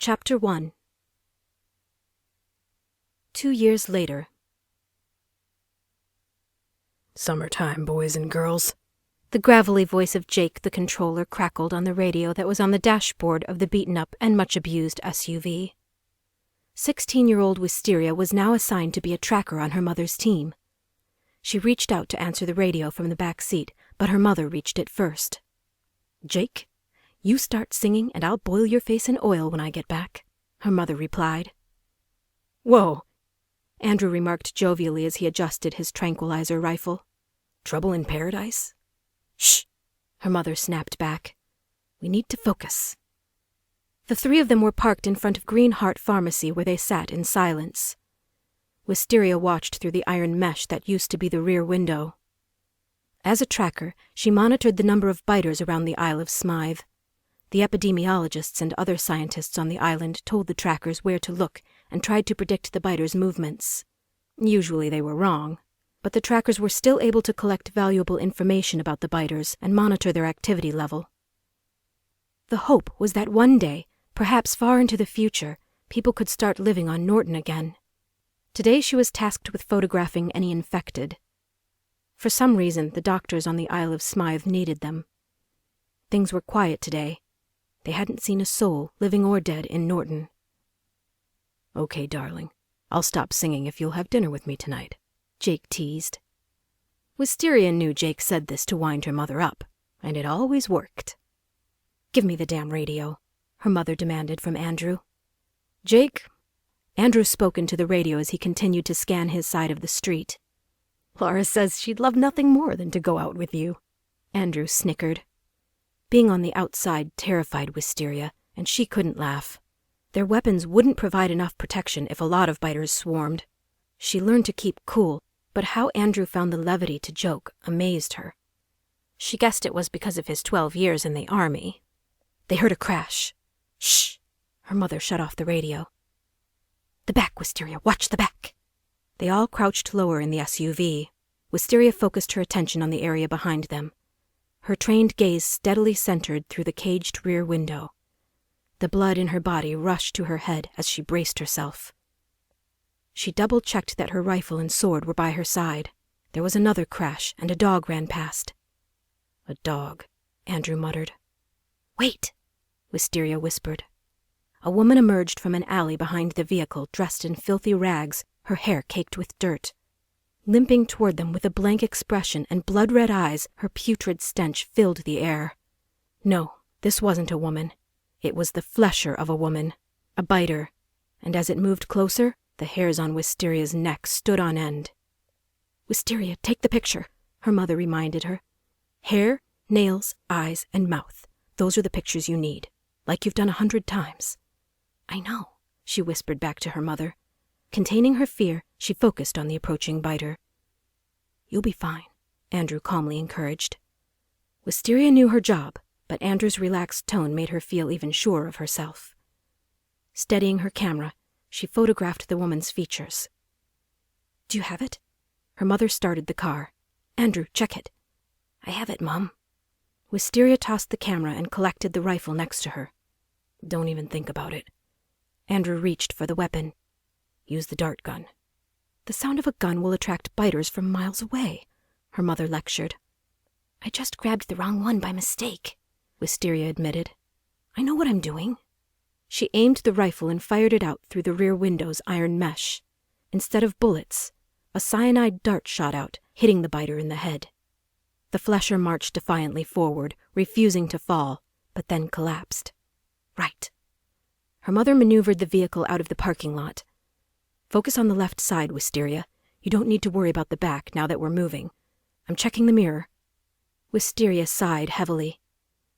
Chapter 1. 2 years later. Summertime, boys and girls. The gravelly voice of Jake, the controller, crackled on the radio that was on the dashboard of the beaten-up and much-abused SUV. 16-year-old Wisteria was now assigned to be a tracker on her mother's team. She reached out to answer the radio from the back seat, but her mother reached it first. "Jake, you start singing and I'll boil your face in oil when I get back," her mother replied. "Whoa," Andrew remarked jovially as he adjusted his tranquilizer rifle. "Trouble in paradise?" "Shh," her mother snapped back. "We need to focus." The three of them were parked in front of Green Heart Pharmacy where they sat in silence. Wisteria watched through the iron mesh that used to be the rear window. As a tracker, she monitored the number of biters around the Isle of Smythe. The epidemiologists and other scientists on the island told the trackers where to look and tried to predict the biters' movements. Usually they were wrong, but the trackers were still able to collect valuable information about the biters and monitor their activity level. The hope was that one day, perhaps far into the future, people could start living on Norton again. Today she was tasked with photographing any infected. For some reason, the doctors on the Isle of Smythe needed them. Things were quiet today. They hadn't seen a soul, living or dead, in Norton. "Okay, darling. I'll stop singing if you'll have dinner with me tonight," Jake teased. Wisteria knew Jake said this to wind her mother up, and it always worked. "Give me the damn radio," her mother demanded from Andrew. "Jake?" Andrew spoke into the radio as he continued to scan his side of the street. "Laura says she'd love nothing more than to go out with you," Andrew snickered. Being on the outside terrified Wisteria, and she couldn't laugh. Their weapons wouldn't provide enough protection if a lot of biters swarmed. She learned to keep cool, but how Andrew found the levity to joke amazed her. She guessed it was because of his 12 years in the army. They heard a crash. "Shh!" Her mother shut off the radio. "The back, Wisteria, watch the back." They all crouched lower in the SUV. Wisteria focused her attention on the area behind them. Her trained gaze steadily centered through the caged rear window. The blood in her body rushed to her head as she braced herself. She double-checked that her rifle and sword were by her side. There was another crash, and a dog ran past. "A dog," Andrew muttered. "Wait," Wisteria whispered. A woman emerged from an alley behind the vehicle, dressed in filthy rags, her hair caked with dirt. Limping toward them with a blank expression and blood-red eyes, her putrid stench filled the air. No, this wasn't a woman. It was the flesher of a woman, a biter, and as it moved closer, the hairs on Wisteria's neck stood on end. "Wisteria, take the picture," her mother reminded her. "Hair, nails, eyes, and mouth. Those are the pictures you need, like you've done 100 times. "I know," she whispered back to her mother. Containing her fear, she focused on the approaching biter. "You'll be fine," Andrew calmly encouraged. Wisteria knew her job, but Andrew's relaxed tone made her feel even surer of herself. Steadying her camera, she photographed the woman's features. "Do you have it?" Her mother started the car. "Andrew, check it." "I have it, Mom." Wisteria tossed the camera and collected the rifle next to her. "Don't even think about it." Andrew reached for the weapon. "Use the dart gun." "The sound of a gun will attract biters from miles away," her mother lectured. "I just grabbed the wrong one by mistake," Wisteria admitted. "I know what I'm doing." She aimed the rifle and fired it out through the rear window's iron mesh. Instead of bullets, a cyanide dart shot out, hitting the biter in the head. The flesher marched defiantly forward, refusing to fall, but then collapsed. "Right." Her mother maneuvered the vehicle out of the parking lot. "Focus on the left side, Wisteria. You don't need to worry about the back now that we're moving. I'm checking the mirror." Wisteria sighed heavily.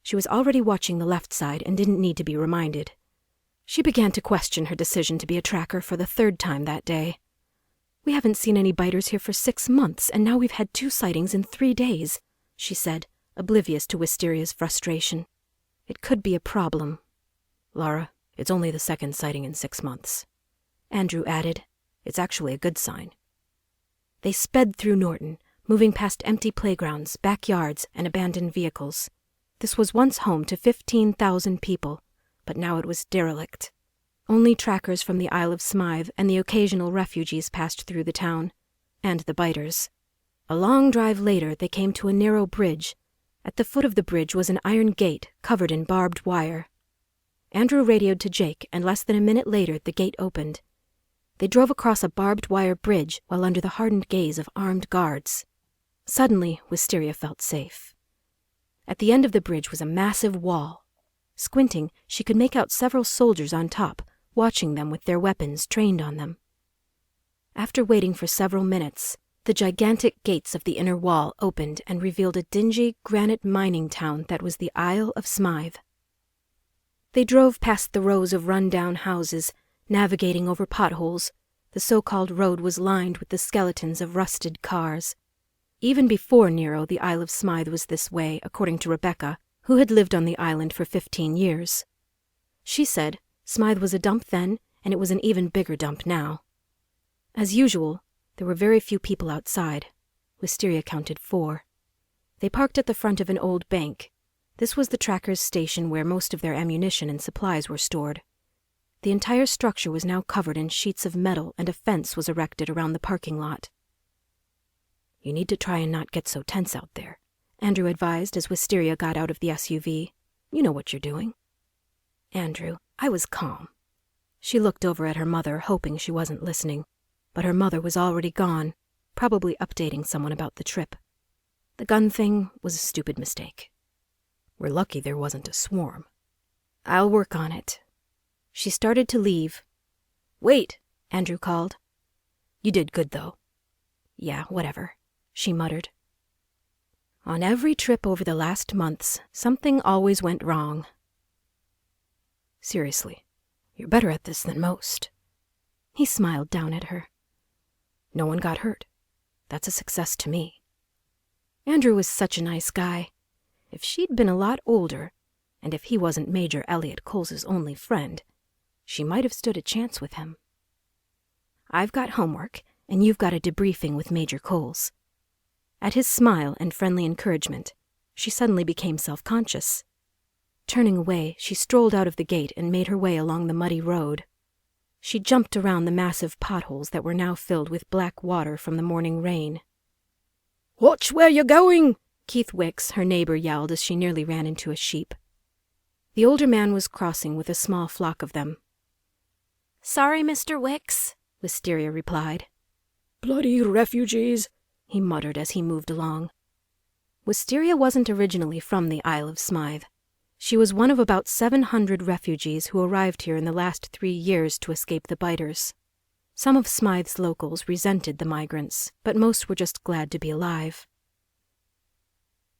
She was already watching the left side and didn't need to be reminded. She began to question her decision to be a tracker for the 3rd time that day. "We haven't seen any biters here for 6 months, and now we've had 2 sightings in 3 days, she said, oblivious to Wisteria's frustration. It could be a problem. "Laura, it's only the 2nd sighting in 6 months. Andrew added. "It's actually a good sign." They sped through Norton, moving past empty playgrounds, backyards, and abandoned vehicles. This was once home to 15,000 people, but now it was derelict. Only trackers from the Isle of Smythe and the occasional refugees passed through the town, and the biters. A long drive later, they came to a narrow bridge. At the foot of the bridge was an iron gate covered in barbed wire. Andrew radioed to Jake, and less than a minute later, the gate opened. They drove across a barbed wire bridge while under the hardened gaze of armed guards. Suddenly, Wisteria felt safe. At the end of the bridge was a massive wall. Squinting, she could make out several soldiers on top, watching them with their weapons trained on them. After waiting for several minutes, the gigantic gates of the inner wall opened and revealed a dingy granite mining town that was the Isle of Smythe. They drove past the rows of run-down houses, navigating over potholes. The so-called road was lined with the skeletons of rusted cars. Even before Nero, the Isle of Smythe was this way, according to Rebecca, who had lived on the island for 15 years. She said Smythe was a dump then, and it was an even bigger dump now. As usual, there were very few people outside. Wisteria counted 4. They parked at the front of an old bank. This was the trackers' station where most of their ammunition and supplies were stored. The entire structure was now covered in sheets of metal, and a fence was erected around the parking lot. "You need to try and not get so tense out there," Andrew advised as Wisteria got out of the SUV. "You know what you're doing." "Andrew, I was calm." She looked over at her mother, hoping she wasn't listening. But her mother was already gone, probably updating someone about the trip. The gun thing was a stupid mistake. "We're lucky there wasn't a swarm." "I'll work on it." She started to leave. "Wait," Andrew called. "You did good, though." "Yeah, whatever," she muttered. On every trip over the last months, something always went wrong. "Seriously, you're better at this than most." He smiled down at her. "No one got hurt. That's a success to me." Andrew was such a nice guy. If she'd been a lot older, and if he wasn't Major Elliot Coles's only friend, she might have stood a chance with him. "I've got homework, and you've got a debriefing with Major Coles." At his smile and friendly encouragement, she suddenly became self-conscious. Turning away, she strolled out of the gate and made her way along the muddy road. She jumped around the massive potholes that were now filled with black water from the morning rain. "Watch where you're going!" Keith Wicks, her neighbor, yelled as she nearly ran into a sheep. The older man was crossing with a small flock of them. "Sorry, Mr. Wicks," Wisteria replied. "Bloody refugees," he muttered as he moved along. Wisteria wasn't originally from the Isle of Smythe. She was one of about 700 refugees who arrived here in the last 3 years to escape the biters. Some of Smythe's locals resented the migrants, but most were just glad to be alive.